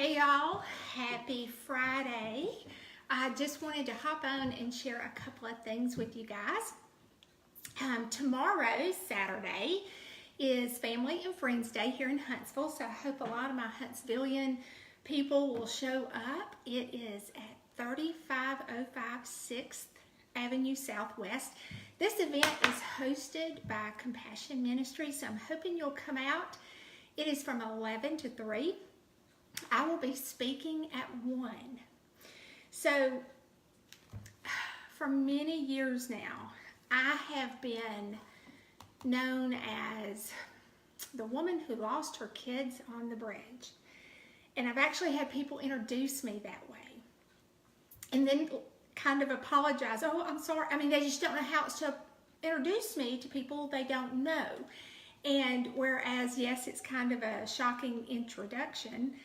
Hey y'all, happy Friday. I just wanted to hop on and share a couple of things with you guys. Tomorrow, Saturday, is Family and Friends Day here in Huntsville, so I hope a lot of my Huntsvillian people will show up. It is at 3505 6th Avenue Southwest. This event is hosted by Compassion Ministry, so I'm hoping you'll come out. It is from 11 to 3. I will be speaking at 1. So, for many years now, I have been known as the woman who lost her kids on the bridge. And I've actually had people introduce me that way. And then kind of apologize. Oh, I'm sorry. I mean, they just don't know how else to introduce me to people they don't know. And whereas, yes, it's kind of a shocking introduction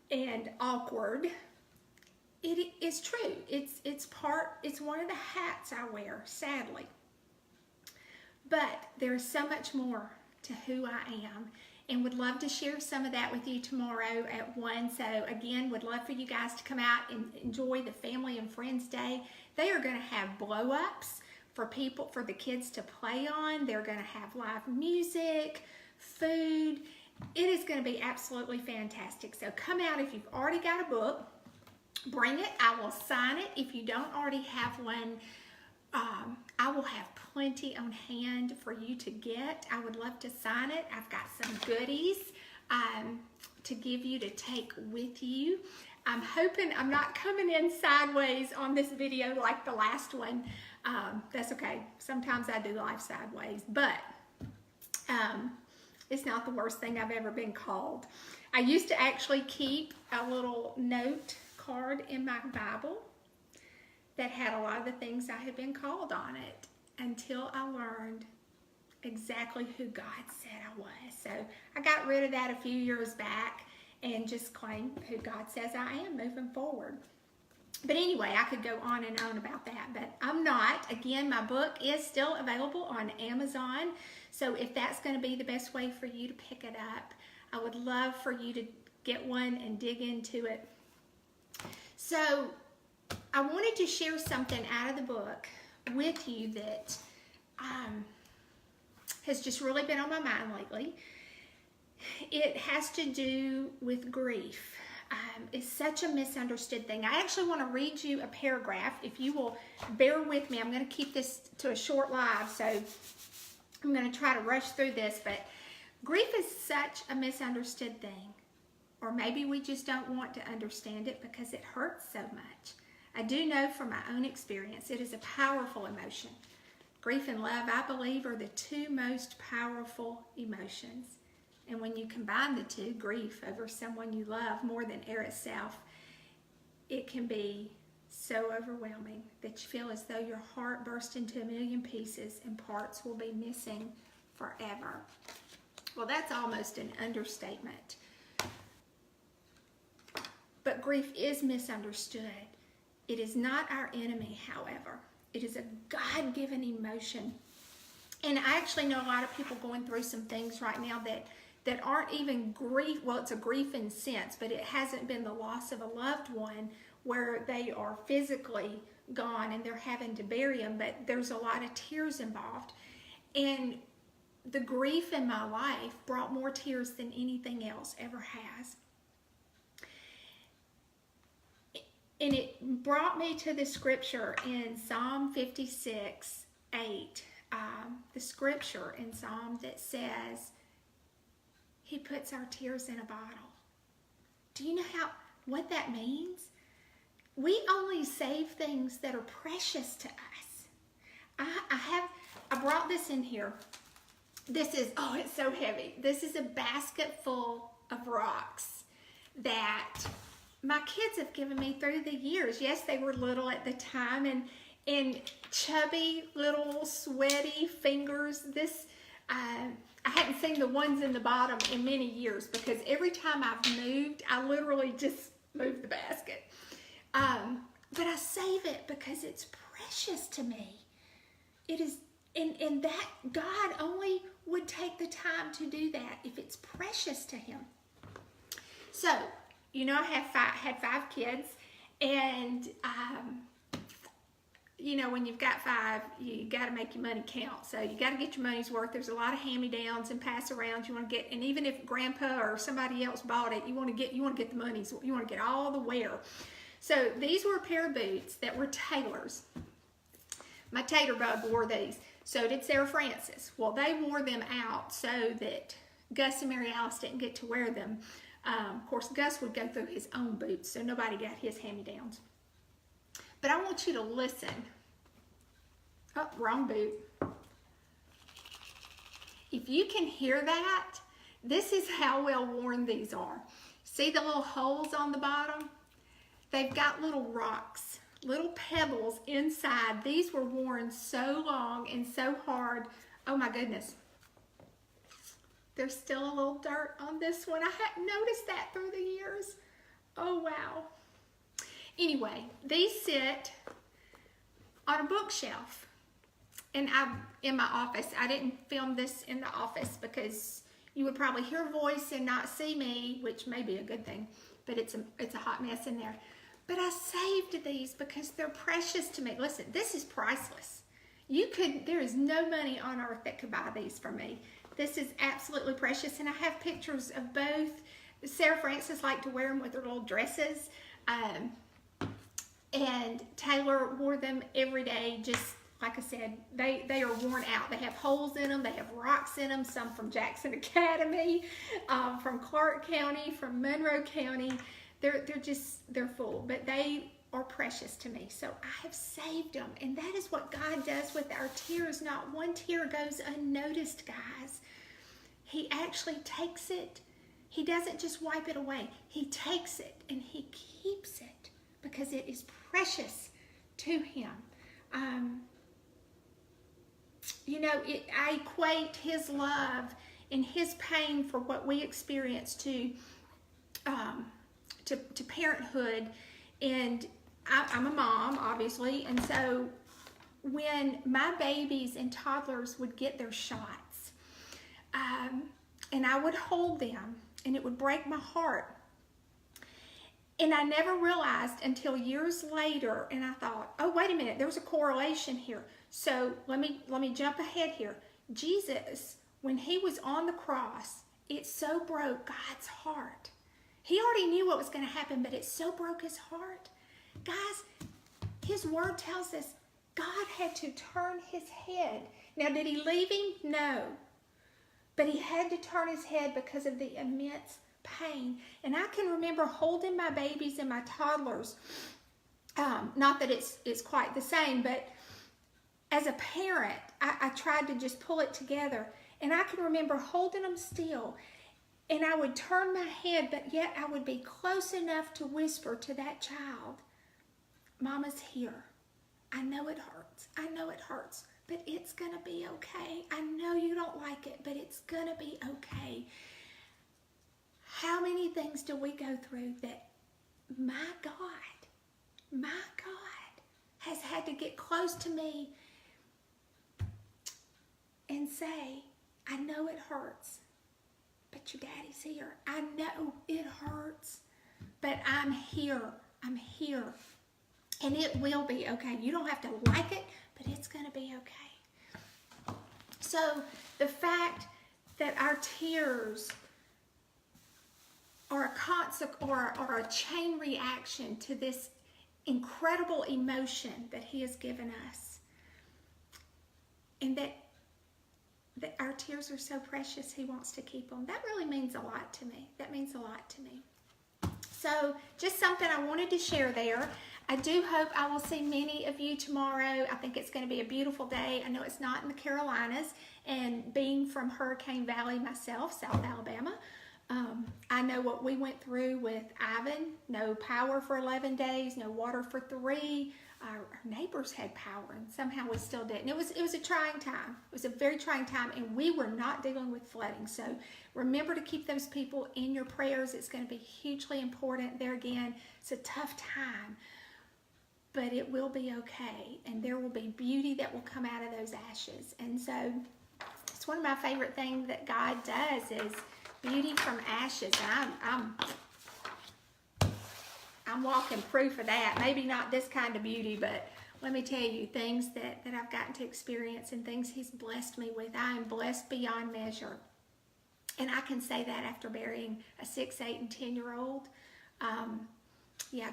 and awkward, it is true. It's one of the hats I wear, sadly. But there's so much more to who I am, and would love to share some of that with you tomorrow at 1. So again, would love for you guys to come out and enjoy the Family and Friends Day. They are going to have blow-ups for the kids to play on. They're going to have live music, food. It is going to be absolutely fantastic. So come out if you've already got a book. Bring it. I will sign it. If you don't already have one, I will have plenty on hand for you to get. I would love to sign it. I've got some goodies to give you to take with you. I'm hoping I'm not coming in sideways on this video like the last one. That's okay. Sometimes I do life sideways, but it's not the worst thing I've ever been called. I used to actually keep a little note card in my Bible that had a lot of the things I had been called on it until I learned exactly who God said I was. So I got rid of that a few years back and just claim who God says I am moving forward. But anyway, I could go on and on about that, but I'm not. Again, my book is still available on Amazon. So if that's going to be the best way for you to pick it up, I would love for you to get one and dig into it. So I wanted to share something out of the book with you that has just really been on my mind lately. It has to do with grief. It's such a misunderstood thing. I actually want to read you a paragraph. If you will bear with me, I'm going to keep this to a short live, so I'm going to try to rush through this. But grief is such a misunderstood thing. Or maybe we just don't want to understand it because it hurts so much. I do know from my own experience, it is a powerful emotion. Grief and love, I believe, are the two most powerful emotions. And when you combine the two, grief over someone you love more than air itself, it can be so overwhelming that you feel as though your heart burst into a million pieces and parts will be missing forever. Well, that's almost an understatement. But grief is misunderstood. It is not our enemy, however. It is a God-given emotion. And I actually know a lot of people going through some things right now that aren't even grief. Well, it's a grief in sense, but it hasn't been the loss of a loved one where they are physically gone and they're having to bury them, but there's a lot of tears involved. And the grief in my life brought more tears than anything else ever has. And it brought me to the scripture in Psalm 56:8. The scripture in Psalm that says, He puts our tears in a bottle. Do you know what that means? We only save things that are precious to us. I brought this in here. This is, oh, it's so heavy. This is a basket full of rocks that my kids have given me through the years. Yes, they were little at the time and chubby, little sweaty fingers. I hadn't seen the ones in the bottom in many years because every time I've moved, I literally just moved the basket. But I save it because it's precious to me. It is, and that God only would take the time to do that if it's precious to Him. So you know, I had 5 kids, and you know, when you've got 5, you got to make your money count. So you got to get your money's worth. There's a lot of hand-me-downs and pass-arounds you want to get, and even if Grandpa or somebody else bought it, you want to get the monies. You want to get all the wear. So these were a pair of boots that were Taylor's. My Tater Bug wore these. So did Sarah Francis. Well, they wore them out so that Gus and Mary Alice didn't get to wear them. Of course, Gus would go through his own boots, so nobody got his hand-me-downs. But I want you to listen. Oh, wrong boot. If you can hear that, this is how well worn these are. See the little holes on the bottom? They've got little rocks, little pebbles inside. These were worn so long and so hard. Oh my goodness. There's still a little dirt on this one. I hadn't noticed that through the years. Oh wow. Anyway, these sit on a bookshelf, and I'm in my office. I didn't film this in the office because you would probably hear a voice and not see me, which may be a good thing, but it's a hot mess in there. But I saved these because they're precious to me. Listen, this is priceless. There is no money on earth that could buy these for me. This is absolutely precious, and I have pictures of both. Sarah Francis liked to wear them with her little dresses. And Taylor wore them every day. Just like I said, they are worn out. They have holes in them. They have rocks in them. Some from Jackson Academy, from Clark County, from Monroe County. They're full, but they are precious to me. So I have saved them, and that is what God does with our tears. Not one tear goes unnoticed, guys. He actually takes it. He doesn't just wipe it away. He takes it and he keeps it, because it is precious to him. You know, I equate his love and his pain for what we experience to parenthood. And I'm a mom, obviously, and so when my babies and toddlers would get their shots, and I would hold them, and it would break my heart. And I never realized until years later, and I thought, oh, wait a minute, there's a correlation here. So let me jump ahead here. Jesus, when he was on the cross, it so broke God's heart. He already knew what was going to happen, but it so broke his heart. Guys, his word tells us God had to turn his head. Now, did he leave him? No. But he had to turn his head because of the immense pain. And I can remember holding my babies and my toddlers. Not that it's quite the same, but as a parent, I tried to just pull it together. And I can remember holding them still. And I would turn my head, but yet I would be close enough to whisper to that child, Mama's here. I know it hurts. I know it hurts. But it's going to be okay. I know you don't like it, but it's going to be okay. How many things do we go through that my God has had to get close to me and say, I know it hurts, but your daddy's here. I know it hurts, but I'm here. I'm here. And it will be okay. You don't have to like it, but it's going to be okay. So the fact that our tears are a chain reaction to this incredible emotion that he has given us, and that our tears are so precious, he wants to keep them. That really means a lot to me. That means a lot to me. So just something I wanted to share there. I do hope I will see many of you tomorrow. I think it's going to be a beautiful day. I know it's not in the Carolinas, and being from Hurricane Valley myself, South Alabama, I know what we went through with Ivan. No power for 11 days, no water for 3. Our neighbors had power, and somehow we still didn't. It was a trying time. It was a very trying time, and we were not dealing with flooding. So remember to keep those people in your prayers. It's going to be hugely important. There again, it's a tough time, but it will be okay, and there will be beauty that will come out of those ashes. And so it's one of my favorite things that God does is beauty from ashes. And I'm walking proof of that. Maybe not this kind of beauty, but let me tell you, things that I've gotten to experience and things he's blessed me with. I am blessed beyond measure. And I can say that after burying a 6, 8, and 10-year-old. Yeah,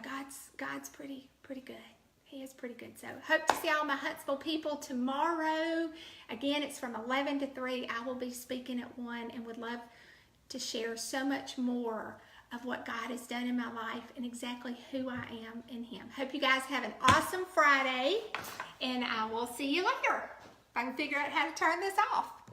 God's pretty good. He is pretty good. So hope to see all my Huntsville people tomorrow. Again, it's from 11 to 3. I will be speaking at 1 and would love to share so much more of what God has done in my life and exactly who I am in him. Hope you guys have an awesome Friday, and I will see you later if I can figure out how to turn this off.